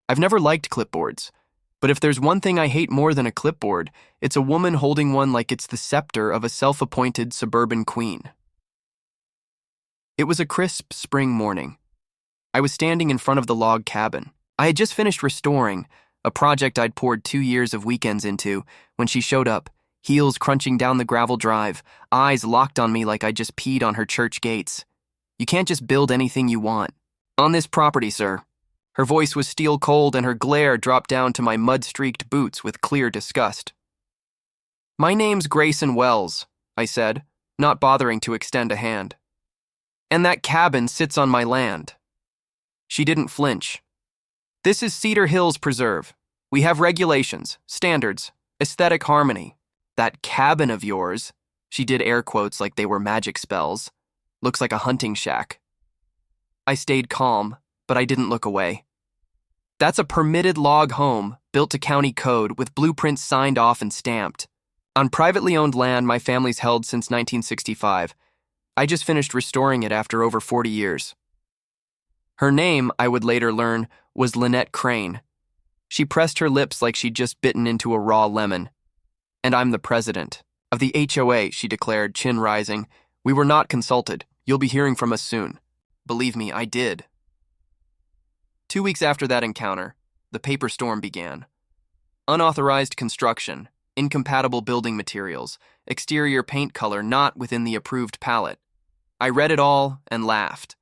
I've never liked clipboards, but if there's one thing I hate more than a clipboard, it's a woman holding one like it's the scepter of a self-appointed suburban queen. It was a crisp spring morning. I was standing in front of the log cabin. I had just finished restoring, a project I'd poured 2 years of weekends into, when she showed up, heels crunching down the gravel drive, eyes locked on me like I just peed on her church gates. You can't just build anything you want. On this property, sir. Her voice was steel cold and her glare dropped down to my mud-streaked boots with clear disgust. My name's Grayson Wells, I said, not bothering to extend a hand. And that cabin sits on my land. She didn't flinch. This is Cedar Hills Preserve. We have regulations, standards, aesthetic harmony. That cabin of yours, she did air quotes like they were magic spells, looks like a hunting shack. I stayed calm, but I didn't look away. That's a permitted log home, built to county code, with blueprints signed off and stamped. On privately owned land my family's held since 1965. I just finished restoring it after over 40 years. Her name, I would later learn, was Lynette Crane. She pressed her lips like she'd just bitten into a raw lemon. And I'm the president of the HOA, she declared, chin rising. We were not consulted. You'll be hearing from us soon. Believe me, I did. 2 weeks after that encounter, the paper storm began. Unauthorized construction, incompatible building materials, exterior paint color not within the approved palette. I read it all and laughed.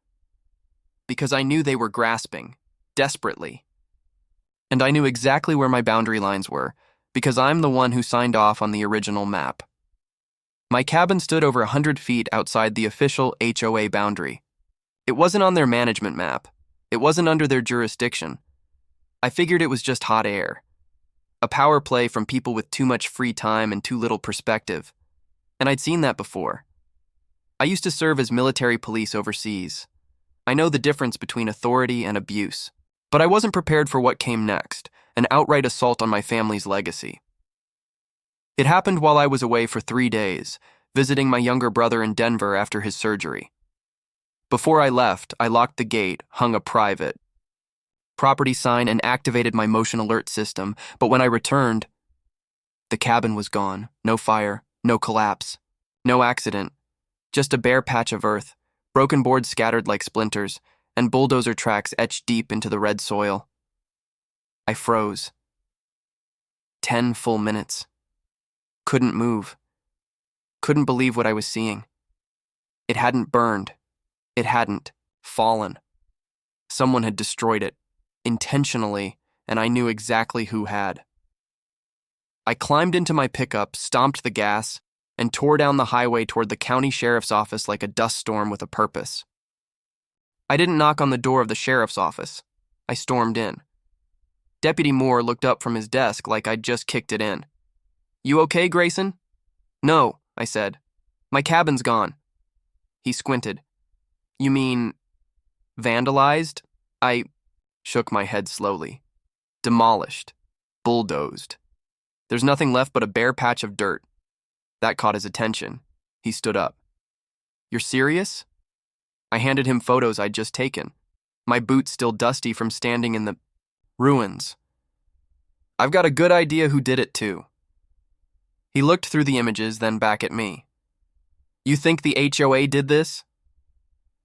Because I knew they were grasping, desperately. And I knew exactly where my boundary lines were, because I'm the one who signed off on the original map. My cabin stood over 100 feet outside the official HOA boundary. It wasn't on their management map. It wasn't under their jurisdiction. I figured it was just hot air. A power play from people with too much free time and too little perspective. And I'd seen that before. I used to serve as military police overseas. I know the difference between authority and abuse. But I wasn't prepared for what came next, an outright assault on my family's legacy. It happened while I was away for 3 days, visiting my younger brother in Denver after his surgery. Before I left, I locked the gate, hung a private property sign, and activated my motion alert system, but when I returned, the cabin was gone. No fire, no collapse, no accident, just a bare patch of earth, broken boards scattered like splinters, and bulldozer tracks etched deep into the red soil. I froze. 10 full minutes. Couldn't move. Couldn't believe what I was seeing. It hadn't burned. It hadn't fallen. Someone had destroyed it, intentionally, and I knew exactly who had. I climbed into my pickup, stomped the gas, and tore down the highway toward the county sheriff's office like a dust storm with a purpose. I didn't knock on the door of the sheriff's office. I stormed in. Deputy Moore looked up from his desk like I'd just kicked it in. "You okay, Grayson?" "No," I said. "My cabin's gone." He squinted. "You mean vandalized?" I shook my head slowly. "Demolished. Bulldozed. There's nothing left but a bare patch of dirt." That caught his attention. He stood up. "You're serious?" I handed him photos I'd just taken, my boots still dusty from standing in the ruins. "I've got a good idea who did it too." He looked through the images, then back at me. "You think the HOA did this?"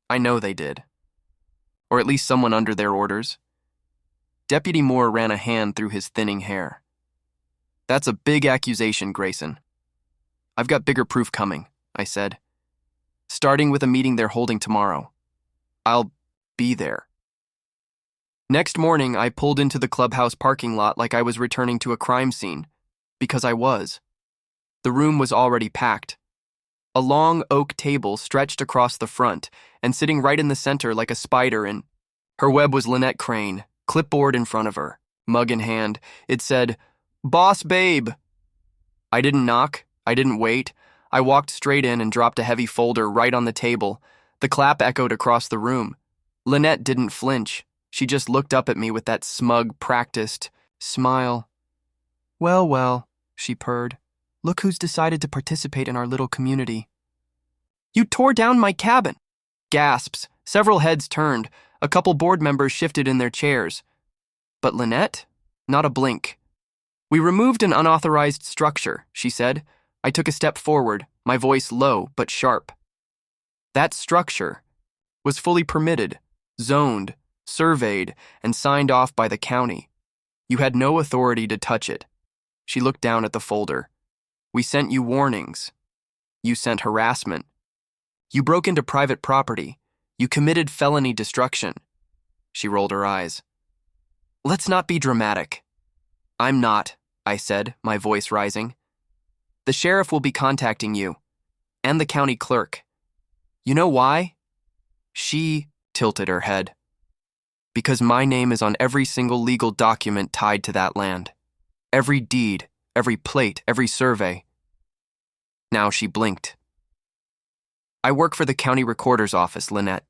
"I know they did. Or at least someone under their orders." Deputy Moore ran a hand through his thinning hair. "That's a big accusation, Grayson." "I've got bigger proof coming," I said. "Starting with a meeting they're holding tomorrow. I'll be there." Next morning, I pulled into the clubhouse parking lot like I was returning to a crime scene, because I was. The room was already packed. A long oak table stretched across the front, and sitting right in the center like a spider in her web was Lynette Crane, clipboard in front of her, mug in hand. It said, "Boss Babe." I didn't knock. I didn't wait. I walked straight in and dropped a heavy folder right on the table. The clap echoed across the room. Lynette didn't flinch. She just looked up at me with that smug, practiced smile. "Well, well," she purred. "Look who's decided to participate in our little community." "You tore down my cabin!" Gasps. Several heads turned. A couple board members shifted in their chairs. But Lynette? Not a blink. "We removed an unauthorized structure," she said. I took a step forward, my voice low but sharp. "That structure was fully permitted, zoned, surveyed, and signed off by the county. You had no authority to touch it." She looked down at the folder. "We sent you warnings. You sent harassment. You broke into private property. You committed felony destruction." She rolled her eyes. "Let's not be dramatic." "I'm not," I said, my voice rising. "The sheriff will be contacting you, and the county clerk. You know why?" She tilted her head. "Because my name is on every single legal document tied to that land. Every deed, every plate, every survey." Now she blinked. "I work for the county recorder's office, Lynette.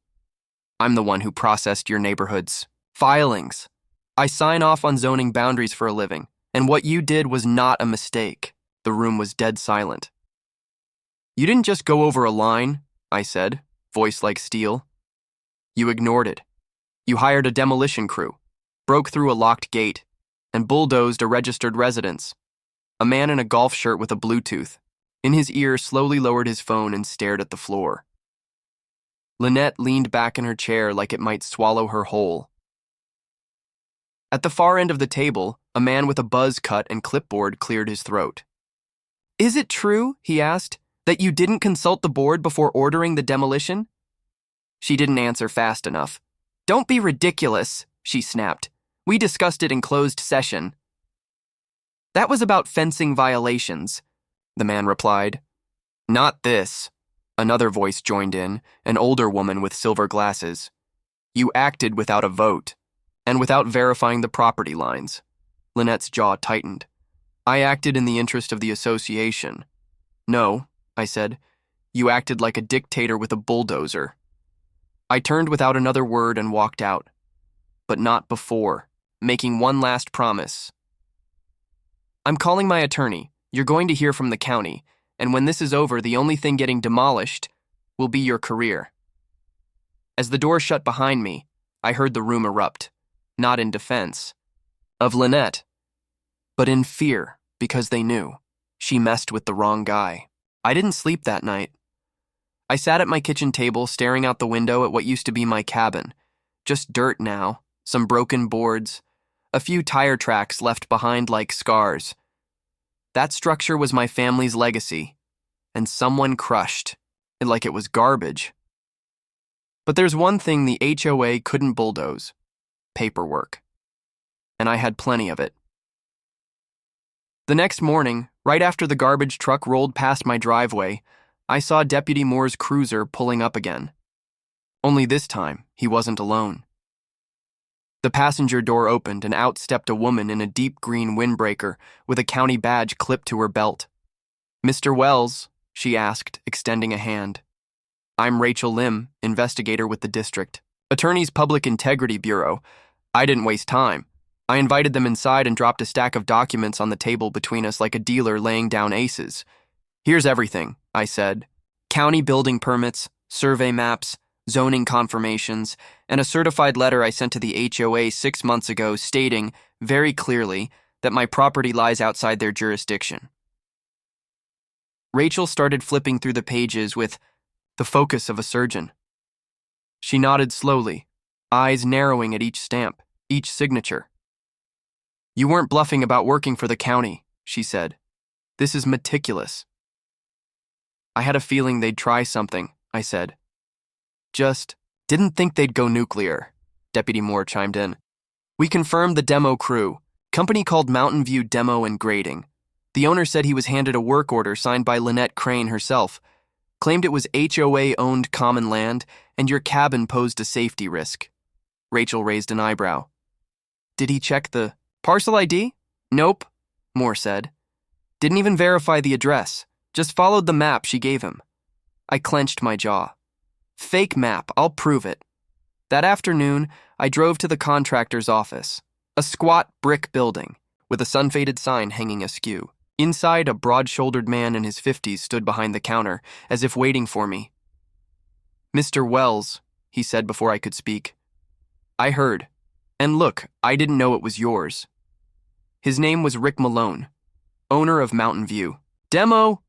I'm the one who processed your neighborhood's filings. I sign off on zoning boundaries for a living, and what you did was not a mistake." The room was dead silent. "You didn't just go over a line," I said, voice like steel. "You ignored it. You hired a demolition crew, broke through a locked gate, and bulldozed a registered residence. A man in a golf shirt with a Bluetooth in his ear slowly lowered his phone and stared at the floor. Lynette leaned back in her chair like it might swallow her whole. At the far end of the table, a man with a buzz cut and clipboard cleared his throat. "Is it true," he asked, "that you didn't consult the board before ordering the demolition?" She didn't answer fast enough. "Don't be ridiculous," she snapped. "We discussed it in closed session." "That was about fencing violations," the man replied. "Not this." Another voice joined in, an older woman with silver glasses. "You acted without a vote, and without verifying the property lines." Lynette's jaw tightened. "I acted in the interest of the association." "No," I said. "You acted like a dictator with a bulldozer." I turned without another word and walked out. But not before, making one last promise. "I'm calling my attorney. You're going to hear from the county, and when this is over, the only thing getting demolished will be your career." As the door shut behind me, I heard the room erupt, not in defense of Lynette, but in fear because they knew she messed with the wrong guy. I didn't sleep that night. I sat at my kitchen table staring out the window at what used to be my cabin. Just dirt now, some broken boards, a few tire tracks left behind like scars. That structure was my family's legacy, and someone crushed it like it was garbage. But there's one thing the HOA couldn't bulldoze: paperwork. And I had plenty of it. The next morning, right after the garbage truck rolled past my driveway, I saw Deputy Moore's cruiser pulling up again. Only this time, he wasn't alone. The passenger door opened and out stepped a woman in a deep green windbreaker with a county badge clipped to her belt. "Mr. Wells," she asked, extending a hand. "I'm Rachel Lim, investigator with the district Attorney's Public Integrity Bureau." I didn't waste time. I invited them inside and dropped a stack of documents on the table between us like a dealer laying down aces. "Here's everything," I said. "County building permits, survey maps, zoning confirmations, and a certified letter I sent to the HOA 6 months ago stating, very clearly, that my property lies outside their jurisdiction." Rachel started flipping through the pages with the focus of a surgeon. She nodded slowly, eyes narrowing at each stamp, each signature. "You weren't bluffing about working for the county," she said. "This is meticulous." "I had a feeling they'd try something," I said. "Just didn't think they'd go nuclear," Deputy Moore chimed in. "We confirmed the demo crew, company called Mountain View Demo and Grading. The owner said he was handed a work order signed by Lynette Crane herself, claimed it was HOA-owned common land, and your cabin posed a safety risk." Rachel raised an eyebrow. "Did he check the parcel ID?" "Nope," Moore said. "Didn't even verify the address, just followed the map she gave him." I clenched my jaw. "Fake map, I'll prove it." That afternoon, I drove to the contractor's office, a squat brick building with a sun-faded sign hanging askew. Inside, a broad-shouldered man in his 50s stood behind the counter, as if waiting for me. "Mr. Wells," he said before I could speak. "I heard, And look, I didn't know it was yours. His name was Rick Malone, owner of Mountain View. Demo!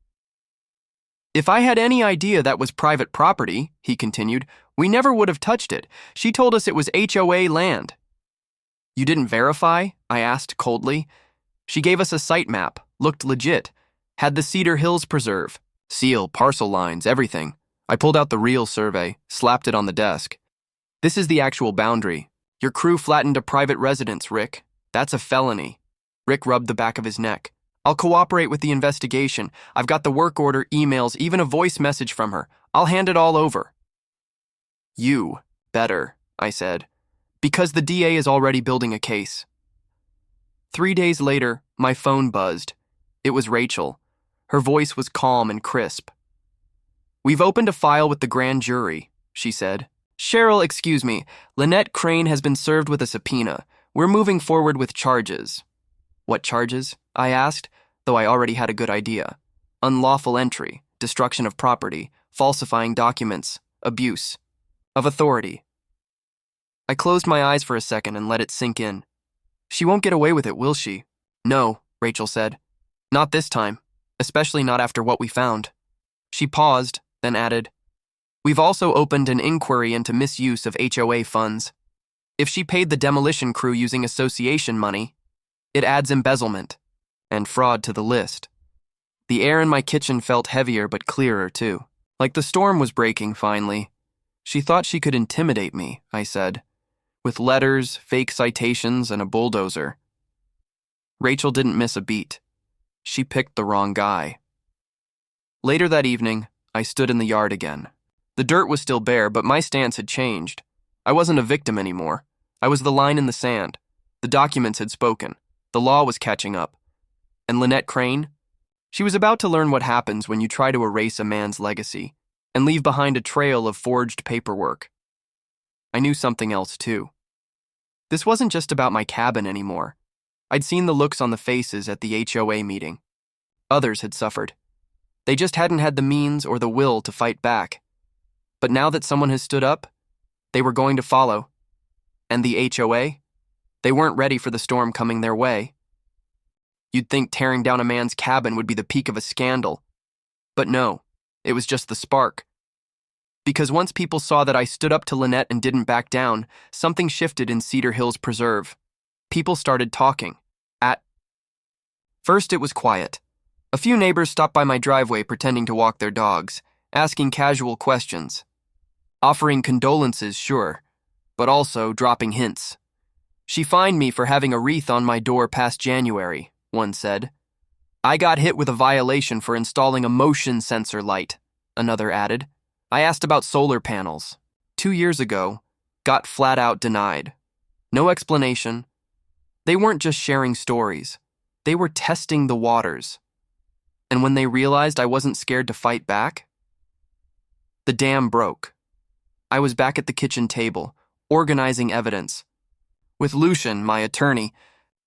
If I had any idea that was private property, he continued, we never would have touched it. She told us it was HOA land. You didn't verify? I asked coldly. She gave us a site map, looked legit, had the Cedar Hills Preserve, seal, parcel lines, everything. I pulled out the real survey, slapped it on the desk. This is the actual boundary. Your crew flattened a private residence, Rick. That's a felony. Rick rubbed the back of his neck. I'll cooperate with the investigation. I've got the work order, emails, even a voice message from her. I'll hand it all over. You better, I said, because the DA is already building a case. 3 days later, my phone buzzed. It was Rachel. Her voice was calm and crisp. We've opened a file with the grand jury, she said. Cheryl, excuse me, Lynette Crane has been served with a subpoena. We're moving forward with charges. What charges? I asked, though I already had a good idea. Unlawful entry, destruction of property, falsifying documents, abuse of authority. I closed my eyes for a second and let it sink in. She won't get away with it, will she? No, Rachel said. Not this time, especially not after what we found. She paused, then added, We've also opened an inquiry into misuse of HOA funds. If she paid the demolition crew using association money, it adds embezzlement and fraud to the list. The air in my kitchen felt heavier but clearer, too. Like the storm was breaking, finally. She thought she could intimidate me, I said, with letters, fake citations, and a bulldozer. Rachel didn't miss a beat. She picked the wrong guy. Later that evening, I stood in the yard again. The dirt was still bare, but my stance had changed. I wasn't a victim anymore. I was the line in the sand. The documents had spoken. The law was catching up. And Lynette Crane? She was about to learn what happens when you try to erase a man's legacy and leave behind a trail of forged paperwork. I knew something else, too. This wasn't just about my cabin anymore. I'd seen the looks on the faces at the HOA meeting. Others had suffered. They just hadn't had the means or the will to fight back. But now that someone has stood up, they were going to follow. And the HOA? They weren't ready for the storm coming their way. You'd think tearing down a man's cabin would be the peak of a scandal. But no, it was just the spark. Because once people saw that I stood up to Lynette and didn't back down, something shifted in Cedar Hills Preserve. People started talking. First, it was quiet. A few neighbors stopped by my driveway pretending to walk their dogs, asking casual questions. Offering condolences, sure, but also dropping hints. She fined me for having a wreath on my door past January, one said. I got hit with a violation for installing a motion sensor light, another added. I asked about solar panels. 2 years ago, got flat out denied. No explanation. They weren't just sharing stories. They were testing the waters. And when they realized I wasn't scared to fight back, the dam broke. I was back at the kitchen table, organizing evidence. With Lucian, my attorney,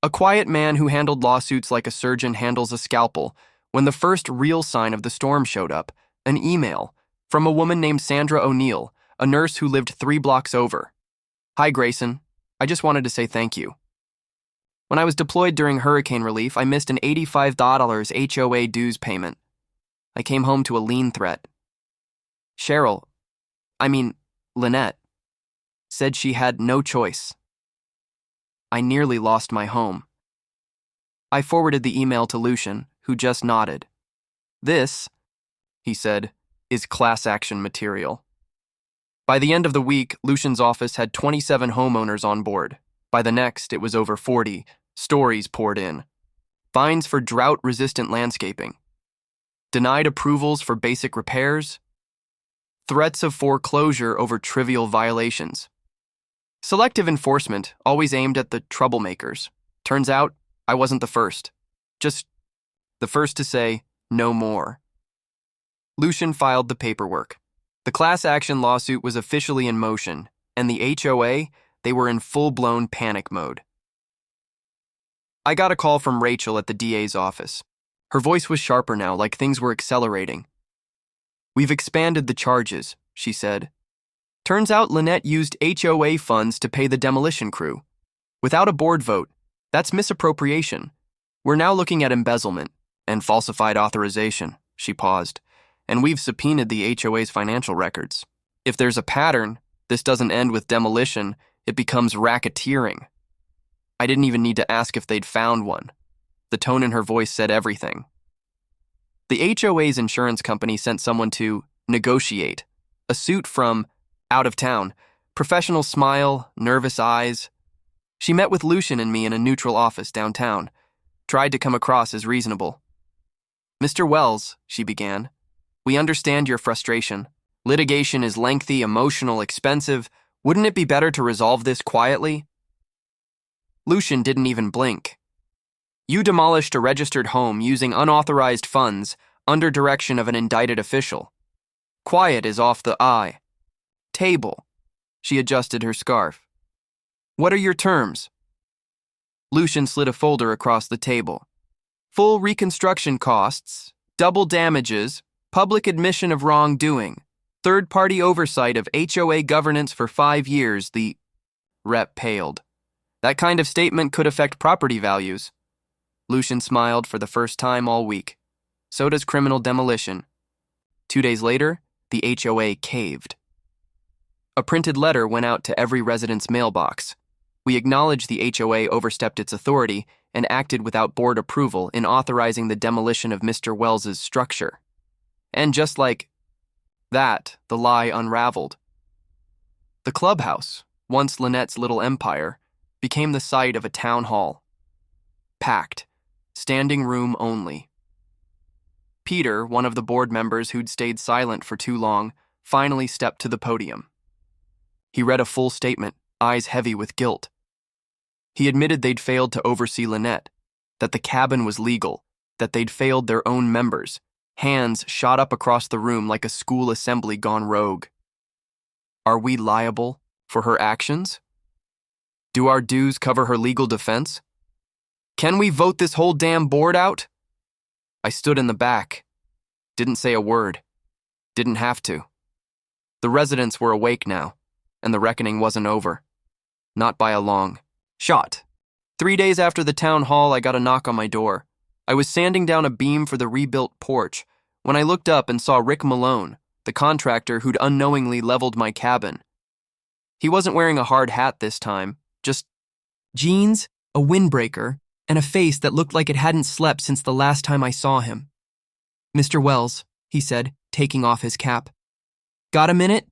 a quiet man who handled lawsuits like a surgeon handles a scalpel, when the first real sign of the storm showed up, an email from a woman named Sandra O'Neill, a nurse who lived 3 blocks over. Hi, Grayson. I just wanted to say thank you. When I was deployed during hurricane relief, I missed an $85 HOA dues payment. I came home to a lien threat. Lynette, said she had no choice. I nearly lost my home. I forwarded the email to Lucian, who just nodded. This, he said, is class action material. By the end of the week, Lucian's office had 27 homeowners on board. By the next, it was over 40. Stories poured in. Fines for drought-resistant landscaping. Denied approvals for basic repairs. Threats of foreclosure over trivial violations. Selective enforcement, always aimed at the troublemakers. Turns out, I wasn't the first. Just the first to say, no more. Lucian filed the paperwork. The class action lawsuit was officially in motion, and the HOA, they were in full-blown panic mode. I got a call from Rachel at the DA's office. Her voice was sharper now, like things were accelerating. We've expanded the charges, she said. Turns out Lynette used HOA funds to pay the demolition crew. Without a board vote, that's misappropriation. We're now looking at embezzlement and falsified authorization, she paused, and we've subpoenaed the HOA's financial records. If there's a pattern, this doesn't end with demolition, it becomes racketeering. I didn't even need to ask if they'd found one. The tone in her voice said everything. The HOA's insurance company sent someone to negotiate. A suit from out of town, professional smile, nervous eyes. She met with Lucian and me in a neutral office downtown, tried to come across as reasonable. Mr. Wells, she began, we understand your frustration. Litigation is lengthy, emotional, expensive. Wouldn't it be better to resolve this quietly? Lucian didn't even blink. You demolished a registered home using unauthorized funds under direction of an indicted official. Quiet is off the table. She adjusted her scarf. What are your terms? Lucian slid a folder across the table. Full reconstruction costs, double damages, public admission of wrongdoing, third-party oversight of HOA governance for 5 years. The rep paled. That kind of statement could affect property values. Lucian smiled for the first time all week. So does criminal demolition. 2 days later, the HOA caved. A printed letter went out to every resident's mailbox. We acknowledged the HOA overstepped its authority and acted without board approval in authorizing the demolition of Mr. Wells's structure. And just like that, the lie unraveled. The clubhouse, once Lynette's little empire, became the site of a town hall. Packed, standing room only. Peter, one of the board members who'd stayed silent for too long, finally stepped to the podium. He read a full statement, eyes heavy with guilt. He admitted they'd failed to oversee Lynette, that the cabin was legal, that they'd failed their own members. Hands shot up across the room like a school assembly gone rogue. Are we liable for her actions? Do our dues cover her legal defense? Can we vote this whole damn board out? I stood in the back. Didn't say a word. Didn't have to. The residents were awake now, and the reckoning wasn't over. Not by a long shot. 3 days after the town hall, I got a knock on my door. I was sanding down a beam for the rebuilt porch when I looked up and saw Rick Malone, the contractor who'd unknowingly leveled my cabin. He wasn't wearing a hard hat this time, just jeans, a windbreaker, and a face that looked like it hadn't slept since the last time I saw him. Mr. Wells, he said, taking off his cap. Got a minute?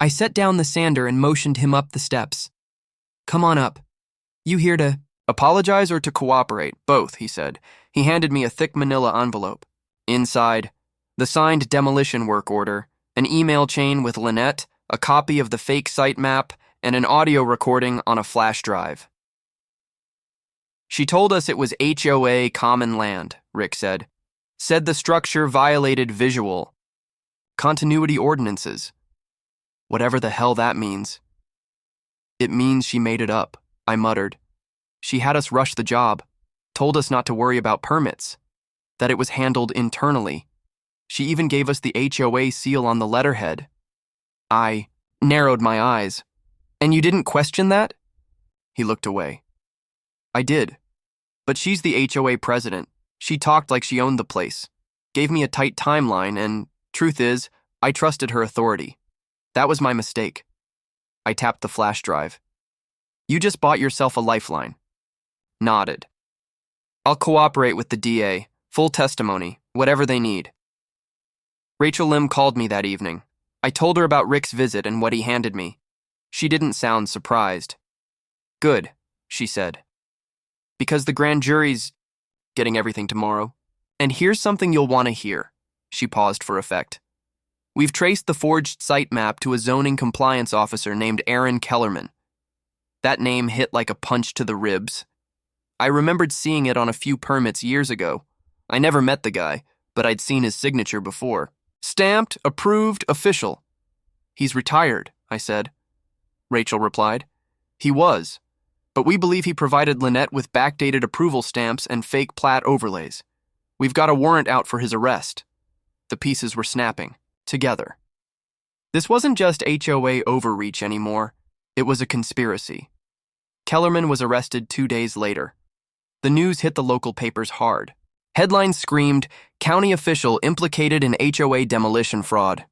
I set down the sander and motioned him up the steps. Come on up. You here to apologize or to cooperate? Both, he said. He handed me a thick manila envelope. Inside, the signed demolition work order, an email chain with Lynette, a copy of the fake site map, and an audio recording on a flash drive. She told us it was HOA common land, Rick said. Said the structure violated visual continuity ordinances. Whatever the hell that means. It means she made it up, I muttered. She had us rush the job, told us not to worry about permits, that it was handled internally. She even gave us the HOA seal on the letterhead. I narrowed my eyes. And you didn't question that? He looked away. I did. But she's the HOA president. She talked like she owned the place, gave me a tight timeline, and, truth is, I trusted her authority. That was my mistake. I tapped the flash drive. You just bought yourself a lifeline. Nodded. I'll cooperate with the DA, full testimony, whatever they need. Rachel Lim called me that evening. I told her about Rick's visit and what he handed me. She didn't sound surprised. Good, she said. Because the grand jury's getting everything tomorrow. And here's something you'll want to hear. She paused for effect. We've traced the forged site map to a zoning compliance officer named Aaron Kellerman. That name hit like a punch to the ribs. I remembered seeing it on a few permits years ago. I never met the guy, but I'd seen his signature before. Stamped, approved, official. He's retired, I said. Rachel replied. He was, but we believe he provided Lynette with backdated approval stamps and fake plat overlays. We've got a warrant out for his arrest. The pieces were snapping, together. This wasn't just HOA overreach anymore. It was a conspiracy. Kellerman was arrested 2 days later. The news hit the local papers hard. Headlines screamed, "County official implicated in HOA demolition fraud."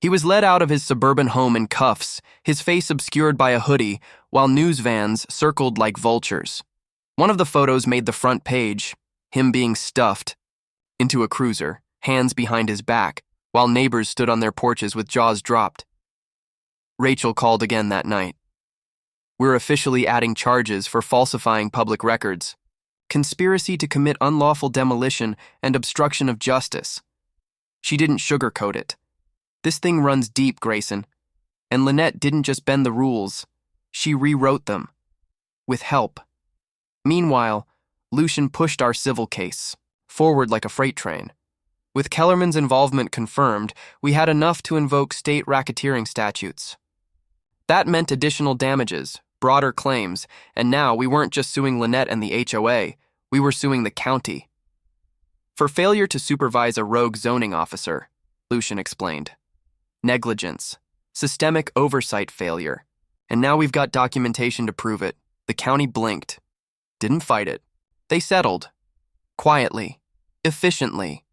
He was led out of his suburban home in cuffs, his face obscured by a hoodie, while news vans circled like vultures. One of the photos made the front page, him being stuffed into a cruiser, hands behind his back, while neighbors stood on their porches with jaws dropped. Rachel called again that night. "We're officially adding charges for falsifying public records, conspiracy to commit unlawful demolition, and obstruction of justice." She didn't sugarcoat it. "This thing runs deep, Grayson. And Lynette didn't just bend the rules. She rewrote them. With help." Meanwhile, Lucian pushed our civil case forward like a freight train. With Kellerman's involvement confirmed, we had enough to invoke state racketeering statutes. That meant additional damages, broader claims, and now we weren't just suing Lynette and the HOA, we were suing the county. For failure to supervise a rogue zoning officer, Lucian explained. Negligence, systemic oversight failure, and now we've got documentation to prove it. The county blinked, didn't fight it. They settled, quietly, efficiently,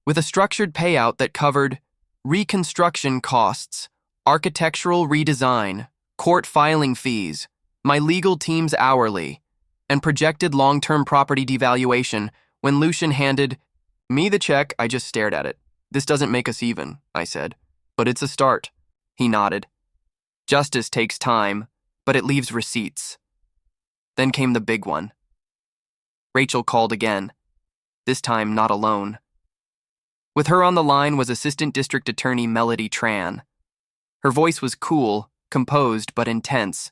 with a structured payout that covered reconstruction costs, architectural redesign, court filing fees, my legal team's hourly, and projected long-term property devaluation. When Lucian handed me the check, I just stared at it. "This doesn't make us even," I said. "But it's a start." He nodded. "Justice takes time, but it leaves receipts." Then came the big one. Rachel called again, this time not alone. With her on the line was Assistant District Attorney Melody Tran. Her voice was cool, composed, but intense.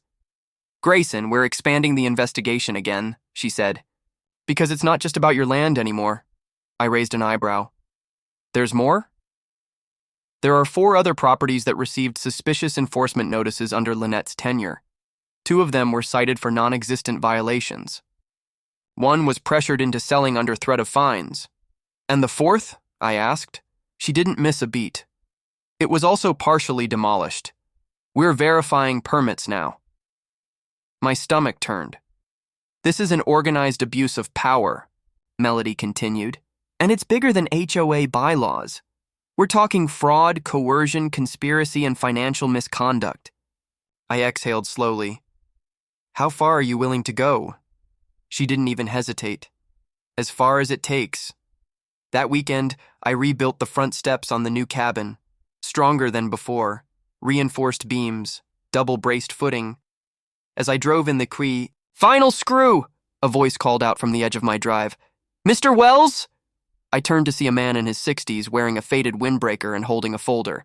"Grayson, we're expanding the investigation again," she said. "Because it's not just about your land anymore." I raised an eyebrow. "There's more?" "There are 4 other properties that received suspicious enforcement notices under Lynette's tenure. 2 of them were cited for non-existent violations. 1 was pressured into selling under threat of fines. And the 4th? I asked. She didn't miss a beat. "It was also partially demolished. We're verifying permits now." My stomach turned. "This is an organized abuse of power," Melody continued, "and it's bigger than HOA bylaws. We're talking fraud, coercion, conspiracy, and financial misconduct." I exhaled slowly. "How far are you willing to go?" She didn't even hesitate. "As far as it takes." That weekend, I rebuilt the front steps on the new cabin, stronger than before, reinforced beams, double-braced footing. As I drove in the Cree, "Final screw!" a voice called out from the edge of my drive. "Mr. Wells?" I turned to see a man in his 60s wearing a faded windbreaker and holding a folder.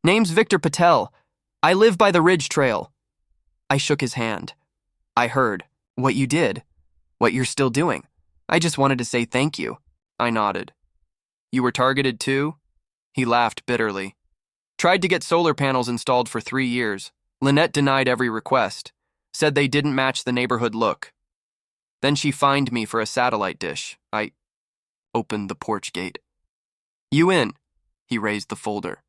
"Name's Victor Patel. I live by the Ridge Trail." I shook his hand. "I heard what you did, what you're still doing. I just wanted to say thank you." I nodded. "You were targeted too?" He laughed bitterly. "Tried to get solar panels installed for 3 years. Lynette denied every request, said they didn't match the neighborhood look. Then she fined me for a satellite dish." I opened the porch gate. "You in?" He raised the folder.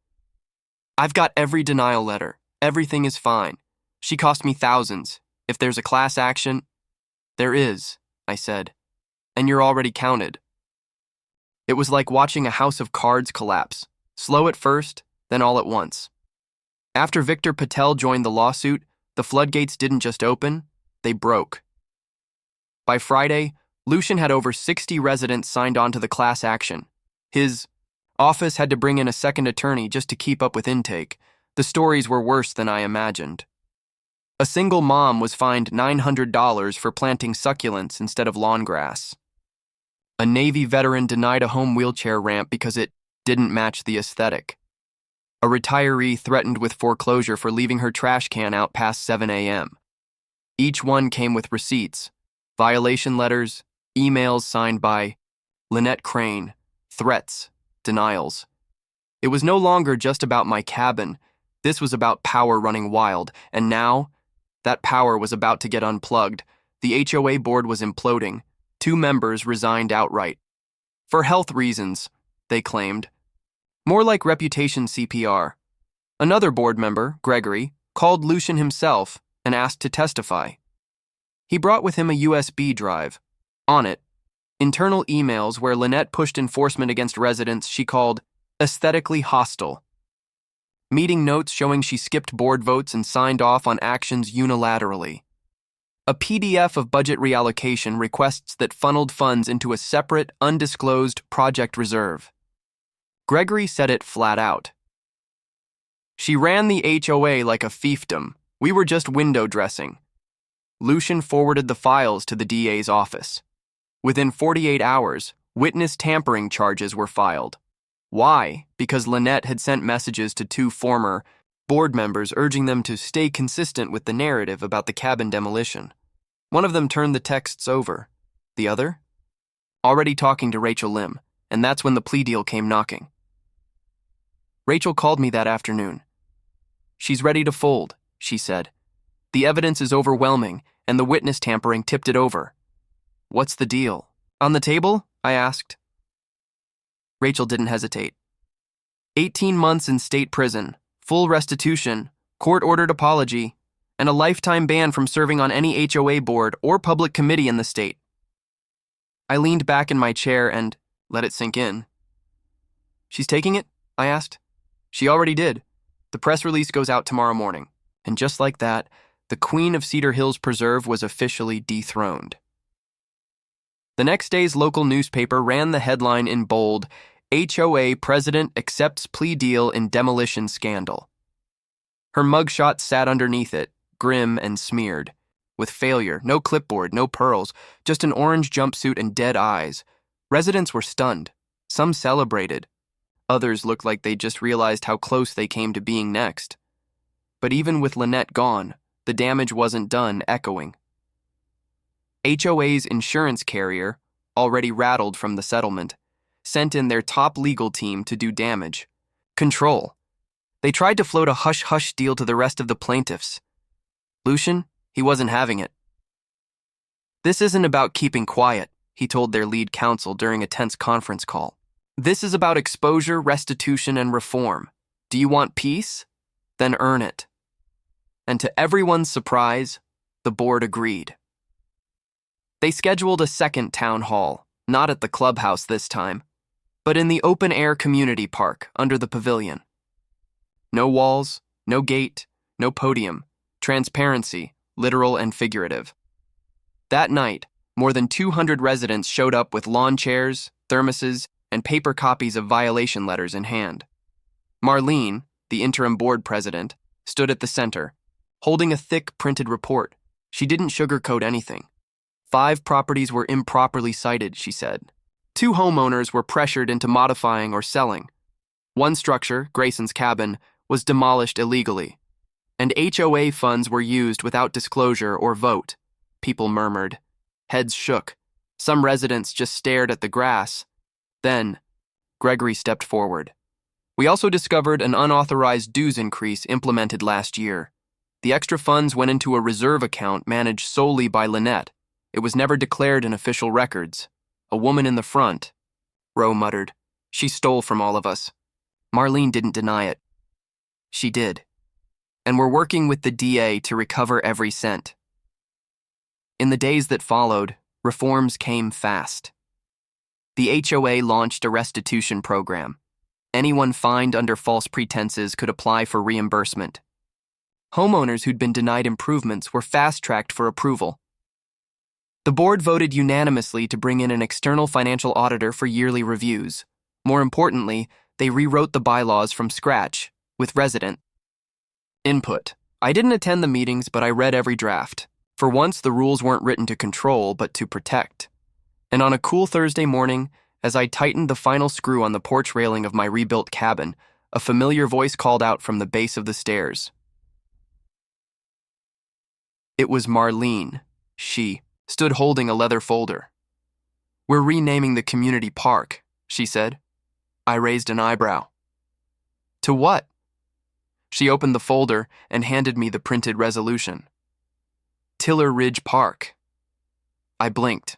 "I've got every denial letter. Everything is fine. She cost me thousands. If there's a class action..." "There is," I said. "And you're already counted." It was like watching a house of cards collapse, slow at first, then all at once. After Victor Patel joined the lawsuit, the floodgates didn't just open, they broke. By Friday, Lucian had over 60 residents signed on to the class action. His office had to bring in a second attorney just to keep up with intake. The stories were worse than I imagined. A single mom was fined $900 for planting succulents instead of lawn grass. A Navy veteran denied a home wheelchair ramp because it didn't match the aesthetic. A retiree threatened with foreclosure for leaving her trash can out past 7 a.m. Each one came with receipts, violation letters, emails signed by Lynette Crane, threats, denials. It was no longer just about my cabin. This was about power running wild, and now, that power was about to get unplugged. The HOA board was imploding. 2 members resigned outright. For health reasons, they claimed. More like reputation CPR. Another board member, Gregory, called Lucian himself and asked to testify. He brought with him a USB drive. On it, internal emails where Lynette pushed enforcement against residents she called aesthetically hostile. Meeting notes showing she skipped board votes and signed off on actions unilaterally. A PDF of budget reallocation requests that funneled funds into a separate, undisclosed project reserve. Gregory said it flat out. She ran the HOA like a fiefdom. We were just window dressing. Lucian forwarded the files to the DA's office. Within 48 hours, witness tampering charges were filed. Why? Because Lynette had sent messages to 2 former board members urging them to stay consistent with the narrative about the cabin demolition. One of them turned the texts over. The other? Already talking to Rachel Lim, and that's when the plea deal came knocking. Rachel called me that afternoon. She's ready to fold, she said. The evidence is overwhelming, and the witness tampering tipped it over. What's the deal? On the table? I asked. Rachel didn't hesitate. 18 months in state prison, full restitution, court-ordered apology, and a lifetime ban from serving on any HOA board or public committee in the state. I leaned back in my chair and let it sink in. She's taking it? I asked. She already did. The press release goes out tomorrow morning. And just like that, the Queen of Cedar Hills Preserve was officially dethroned. The next day's local newspaper ran the headline in bold, HOA President Accepts Plea Deal in Demolition Scandal. Her mugshot sat underneath it, grim and smeared. With failure, no clipboard, no pearls, just an orange jumpsuit and dead eyes. Residents were stunned. Some celebrated. Others looked like they just realized how close they came to being next. But even with Lynette gone, the damage wasn't done echoing. HOA's insurance carrier, already rattled from the settlement, sent in their top legal team to do damage control. They tried to float a hush-hush deal to the rest of the plaintiffs. Lucian, he wasn't having it. This isn't about keeping quiet, he told their lead counsel during a tense conference call. This is about exposure, restitution, and reform. Do you want peace? Then earn it. And to everyone's surprise, the board agreed. They scheduled a second town hall, not at the clubhouse this time, but in the open-air community park under the pavilion. No walls, no gate, no podium, transparency, literal and figurative. That night, more than 200 residents showed up with lawn chairs, thermoses, and paper copies of violation letters in hand. Marlene, the interim board president, stood at the center, holding a thick printed report. She didn't sugarcoat anything. 5 properties were improperly cited, she said. 2 homeowners were pressured into modifying or selling. 1 structure, Grayson's cabin, was demolished illegally. And HOA funds were used without disclosure or vote. People murmured. Heads shook. Some residents just stared at the grass. Then, Gregory stepped forward. We also discovered an unauthorized dues increase implemented last year. The extra funds went into a reserve account managed solely by Lynette. It was never declared in official records. A woman in the front, Roe muttered. She stole from all of us. Marlene didn't deny it. She did. And we're working with the DA to recover every cent. In the days that followed, reforms came fast. The HOA launched a restitution program. Anyone fined under false pretenses could apply for reimbursement. Homeowners who'd been denied improvements were fast-tracked for approval. The board voted unanimously to bring in an external financial auditor for yearly reviews. More importantly, they rewrote the bylaws from scratch, with resident input. I didn't attend the meetings, but I read every draft. For once, the rules weren't written to control, but to protect. And on a cool Thursday morning, as I tightened the final screw on the porch railing of my rebuilt cabin, a familiar voice called out from the base of the stairs. It was Marlene. She stood holding a leather folder. We're renaming the community park, she said. I raised an eyebrow. To what? She opened the folder and handed me the printed resolution. Tiller Ridge Park. I blinked.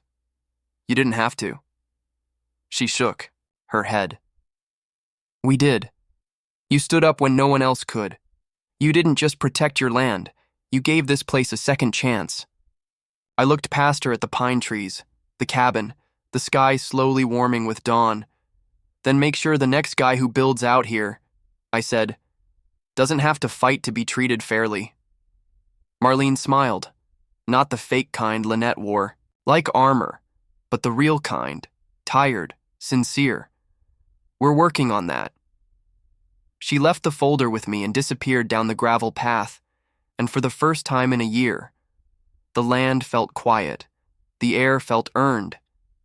You didn't have to. She shook her head. We did. You stood up when no one else could. You didn't just protect your land. You gave this place a second chance. I looked past her at the pine trees, the cabin, the sky slowly warming with dawn. Then make sure the next guy who builds out here, I said, doesn't have to fight to be treated fairly. Marlene smiled. Not the fake kind Lynette wore, like armor, but the real kind, tired, sincere. We're working on that. She left the folder with me and disappeared down the gravel path, and for the first time in a year, the land felt quiet, the air felt earned,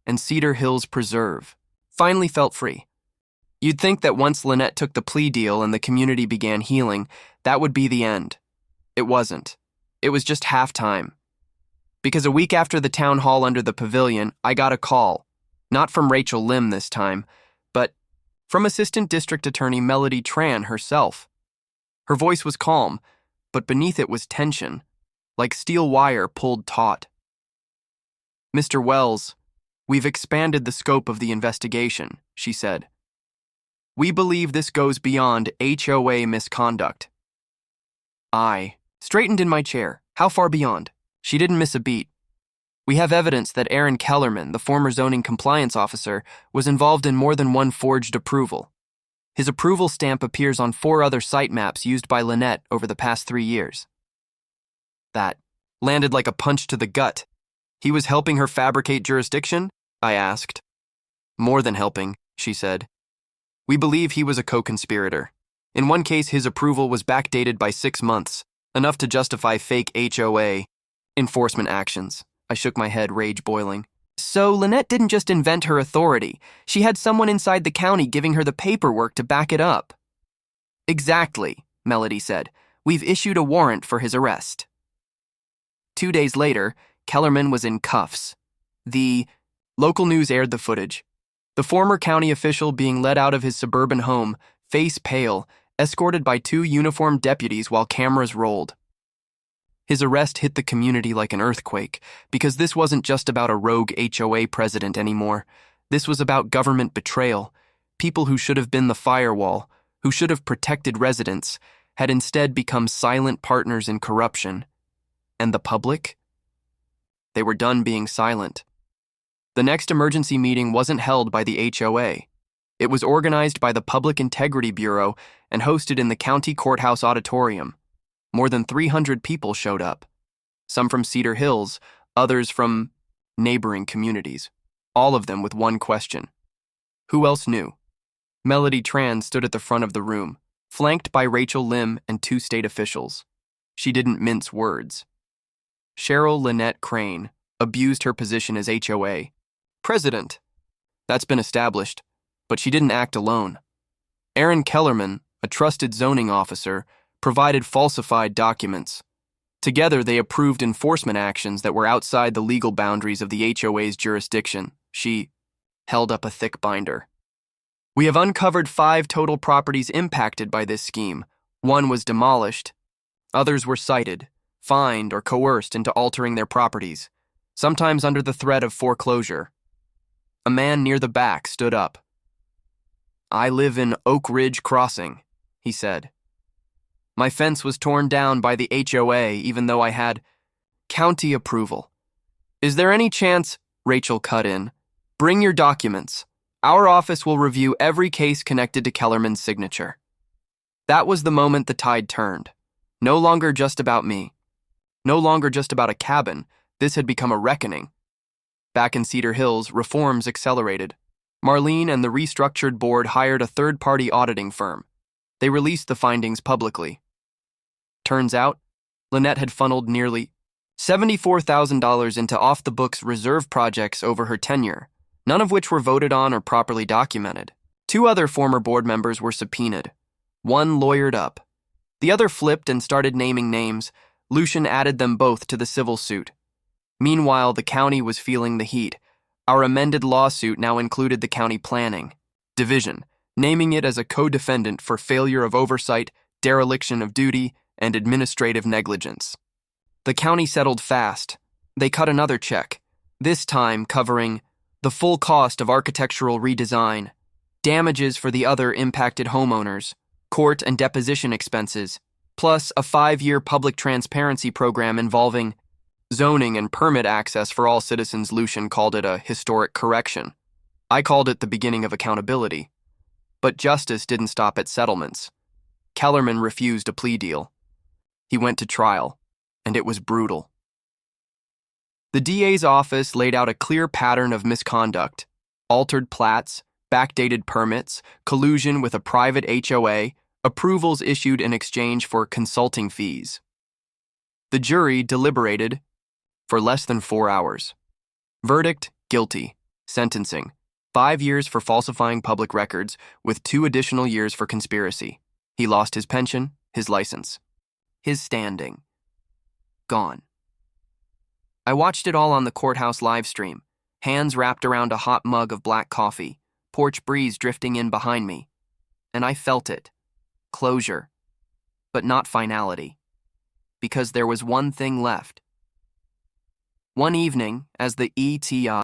and Cedar Hills Preserve finally felt free. You'd think that once Lynette took the plea deal and the community began healing, that would be the end. It wasn't. It was just halftime. Because a week after the town hall under the pavilion, I got a call, not from Rachel Lim this time, but from Assistant District Attorney Melody Tran herself. Her voice was calm, but beneath it was tension, like steel wire pulled taut. Mr. Wells, we've expanded the scope of the investigation, she said. We believe this goes beyond HOA misconduct. I straightened in my chair. How far beyond? She didn't miss a beat. We have evidence that Aaron Kellerman, the former zoning compliance officer, was involved in more than one forged approval. His approval stamp appears on 4 other site maps used by Lynette over the past 3 years. That landed like a punch to the gut. He was helping her fabricate jurisdiction? I asked. More than helping, she said. We believe he was a co-conspirator. In one case, his approval was backdated by 6 months, enough to justify fake HOA enforcement actions. I shook my head, rage boiling. So Lynette didn't just invent her authority. She had someone inside the county giving her the paperwork to back it up. Exactly, Melody said. We've issued a warrant for his arrest. 2 days later, Kellerman was in cuffs. The local news aired the footage. The former county official being led out of his suburban home, face pale, escorted by 2 uniformed deputies while cameras rolled. His arrest hit the community like an earthquake, because this wasn't just about a rogue HOA president anymore. This was about government betrayal. People who should have been the firewall, who should have protected residents, had instead become silent partners in corruption. And the public? They were done being silent. The next emergency meeting wasn't held by the HOA. It was organized by the Public Integrity Bureau and hosted in the county courthouse auditorium. More than 300 people showed up. Some from Cedar Hills, others from neighboring communities. All of them with one question. Who else knew? Melody Tran stood at the front of the room, flanked by Rachel Lim and 2 state officials. She didn't mince words. Cheryl Lynette Crane abused her position as HOA president. That's been established, but she didn't act alone. Aaron Kellerman, a trusted zoning officer, provided falsified documents. Together, they approved enforcement actions that were outside the legal boundaries of the HOA's jurisdiction. She held up a thick binder. We have uncovered 5 total properties impacted by this scheme. 1 was demolished. Others were cited, fined, or coerced into altering their properties, sometimes under the threat of foreclosure. A man near the back stood up. I live in Oak Ridge Crossing, he said. My fence was torn down by the HOA even though I had county approval. Is there any chance, Rachel cut in, bring your documents. Our office will review every case connected to Kellerman's signature. That was the moment the tide turned. No longer just about me. No longer just about a cabin. This had become a reckoning. Back in Cedar Hills, reforms accelerated. Marlene and the restructured board hired a third-party auditing firm. They released the findings publicly. Turns out, Lynette had funneled nearly $74,000 into off-the-books reserve projects over her tenure, none of which were voted on or properly documented. 2 other former board members were subpoenaed. One lawyered up. The other flipped and started naming names. Lucian added them both to the civil suit. Meanwhile, the county was feeling the heat. Our amended lawsuit now included the county planning division, naming it as a co-defendant for failure of oversight, dereliction of duty, and administrative negligence. The county settled fast. They cut another check, this time covering the full cost of architectural redesign, damages for the other impacted homeowners, court and deposition expenses, plus a 5-year public transparency program involving Zoning and permit access for all citizens. Lucian called it a historic correction. I called it the beginning of accountability. But justice didn't stop at settlements. Kellerman refused a plea deal. He went to trial, and it was brutal. The DA's office laid out a clear pattern of misconduct: altered plats, backdated permits, collusion with a private HOA, approvals issued in exchange for consulting fees. The jury deliberated for less than 4 hours. Verdict: guilty. Sentencing: 5 years for falsifying public records, with 2 additional years for conspiracy. He lost his pension, his license, his standing. Gone. I watched it all on the courthouse live stream, hands wrapped around a hot mug of black coffee, porch breeze drifting in behind me. And I felt it. Closure. But not finality. Because there was one thing left. One evening, as the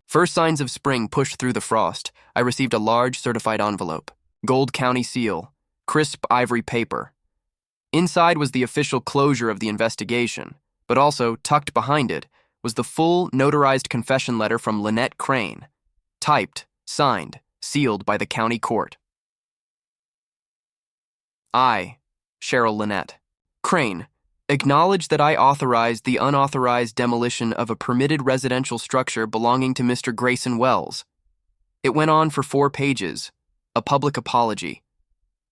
first signs of spring pushed through the frost, I received a large certified envelope, gold county seal, crisp ivory paper. Inside was the official closure of the investigation, but also, tucked behind it, was the full, notarized confession letter from Lynette Crane, typed, signed, sealed by the county court. I, Cheryl Lynette Crane, acknowledge that I authorized the unauthorized demolition of a permitted residential structure belonging to Mr. Grayson Wells. It went on for 4 pages, a public apology,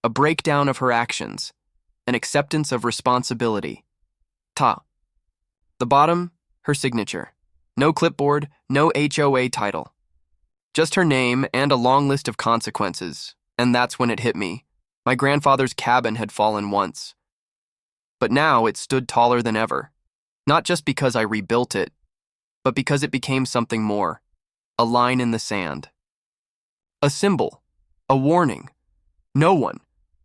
a breakdown of her actions, an acceptance of responsibility. The bottom, her signature. No clipboard, no HOA title. Just her name and a long list of consequences, and that's when it hit me. My grandfather's cabin had fallen once. But now it stood taller than ever. Not just because I rebuilt it, but because it became something more. A line in the sand. A symbol. A warning. No one,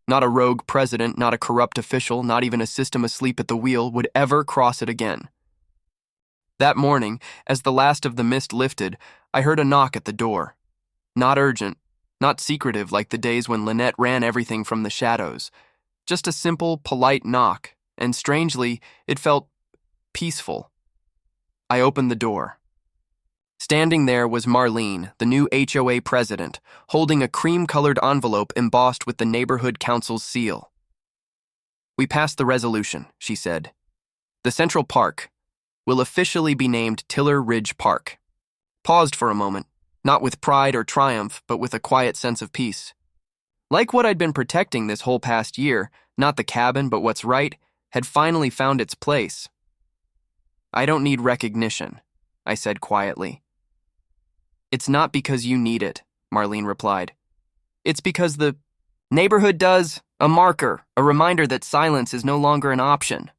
not a rogue president, not a corrupt official, not even a system asleep at the wheel, would ever cross it again. That morning, as the last of the mist lifted, I heard a knock at the door. Not urgent, not secretive like the days when Lynette ran everything from the shadows. Just a simple, polite knock, and strangely, it felt peaceful. I opened the door. Standing there was Marlene, the new HOA president, holding a cream-colored envelope embossed with the neighborhood council's seal. "We passed the resolution," she said. "The Central Park will officially be named Tiller Ridge Park." Paused for a moment, not with pride or triumph, but with a quiet sense of peace. Like what I'd been protecting this whole past year, not the cabin, but what's right, had finally found its place. "I don't need recognition," I said quietly. "It's not because you need it," Marlene replied. "It's because the neighborhood does, a marker, a reminder that silence is no longer an option."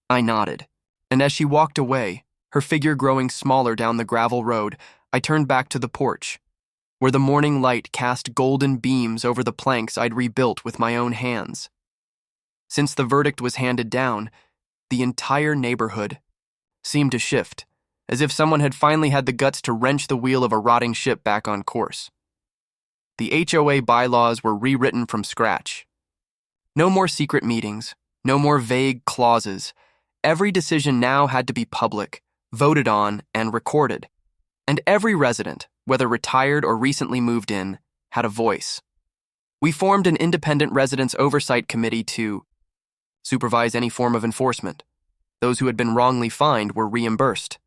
I nodded. And as she walked away, her figure growing smaller down the gravel road, I turned back to the porch, where the morning light cast golden beams over the planks I'd rebuilt with my own hands. Since the verdict was handed down, the entire neighborhood seemed to shift, as if someone had finally had the guts to wrench the wheel of a rotting ship back on course. The HOA bylaws were rewritten from scratch. No more secret meetings, no more vague clauses. Every decision now had to be public, voted on, and recorded. And every resident, whether retired or recently moved in, had a voice. We formed an independent residents' oversight committee to supervise any form of enforcement. Those who had been wrongly fined were reimbursed.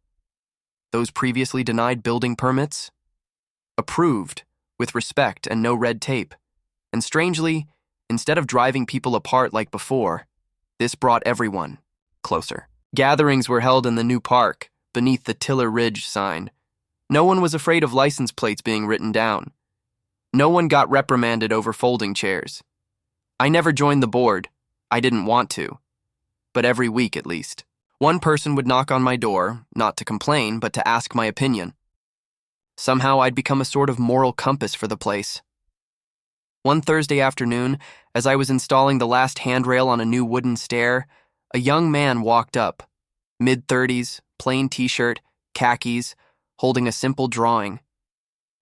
Those previously denied building permits, approved, with respect and no red tape. And strangely, instead of driving people apart like before, this brought everyone closer. Gatherings were held in the new park, beneath the Tiller Ridge sign. No one was afraid of license plates being written down. No one got reprimanded over folding chairs. I never joined the board. I didn't want to. But every week at least, one person would knock on my door, not to complain, but to ask my opinion. Somehow I'd become a sort of moral compass for the place. One Thursday afternoon, as I was installing the last handrail on a new wooden stair, a young man walked up, mid-30s, plain t-shirt, khakis, holding a simple drawing.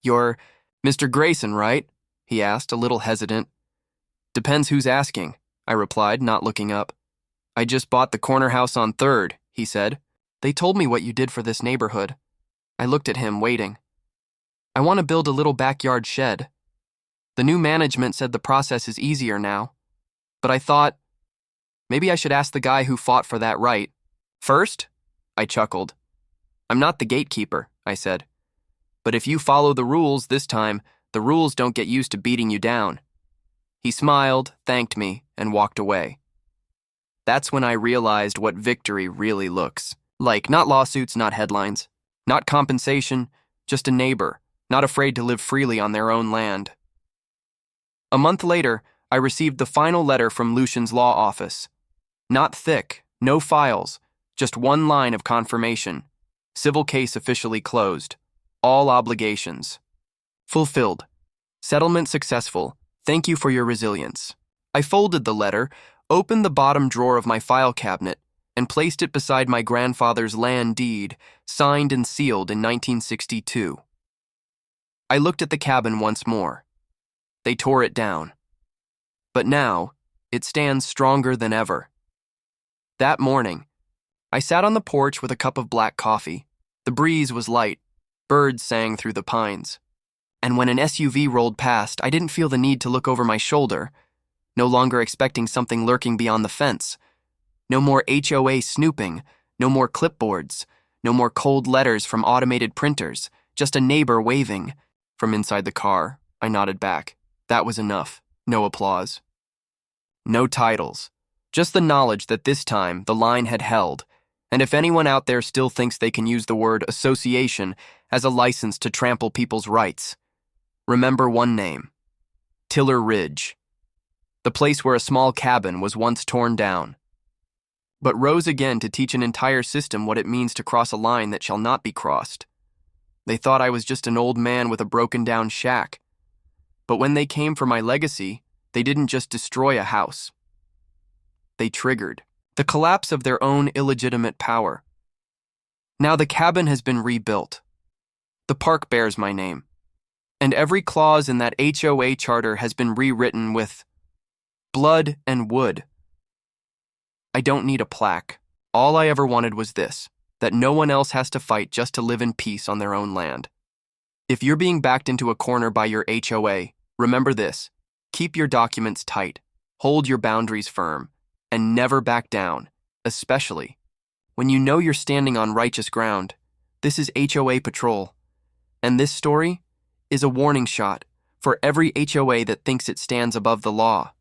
"You're Mr. Grayson, right?" he asked, a little hesitant. "Depends who's asking," I replied, not looking up. "I just bought the corner house on 3rd, he said. They told me what you did for this neighborhood. I looked at him, waiting. I want to build a little backyard shed. The new management said the process is easier now. But I thought, maybe I should ask the guy who fought for that right. First? I chuckled. I'm not the gatekeeper, I said. But if you follow the rules this time, the rules don't get used to beating you down. He smiled, thanked me, and walked away. That's when I realized what victory really looks like. Not lawsuits, not headlines, not compensation, just a neighbor, not afraid to live freely on their own land. A month later, I received the final letter from Lucian's law office. Not thick, no files, just one line of confirmation. Civil case officially closed. All obligations fulfilled. Settlement successful. Thank you for your resilience. I folded the letter, opened the bottom drawer of my file cabinet, and placed it beside my grandfather's land deed, signed and sealed in 1962. I looked at the cabin once more. They tore it down. But now, it stands stronger than ever. That morning, I sat on the porch with a cup of black coffee. The breeze was light. Birds sang through the pines. And when an SUV rolled past, I didn't feel the need to look over my shoulder, no longer expecting something lurking beyond the fence. No more HOA snooping, no more clipboards, no more cold letters from automated printers, just a neighbor waving. From inside the car, I nodded back. That was enough. No applause. No titles. Just the knowledge that this time the line had held. And if anyone out there still thinks they can use the word association as a license to trample people's rights, remember one name. Tiller Ridge. The place where a small cabin was once torn down, but rose again to teach an entire system what it means to cross a line that shall not be crossed. They thought I was just an old man with a broken-down shack. But when they came for my legacy, they didn't just destroy a house. They triggered the collapse of their own illegitimate power. Now the cabin has been rebuilt. The park bears my name. And every clause in that HOA charter has been rewritten with blood and wood. I don't need a plaque. All I ever wanted was this, that no one else has to fight just to live in peace on their own land. If you're being backed into a corner by your HOA, remember this. Keep your documents tight, hold your boundaries firm, and never back down, especially when you know you're standing on righteous ground. This is HOA Patrol, and this story is a warning shot for every HOA that thinks it stands above the law.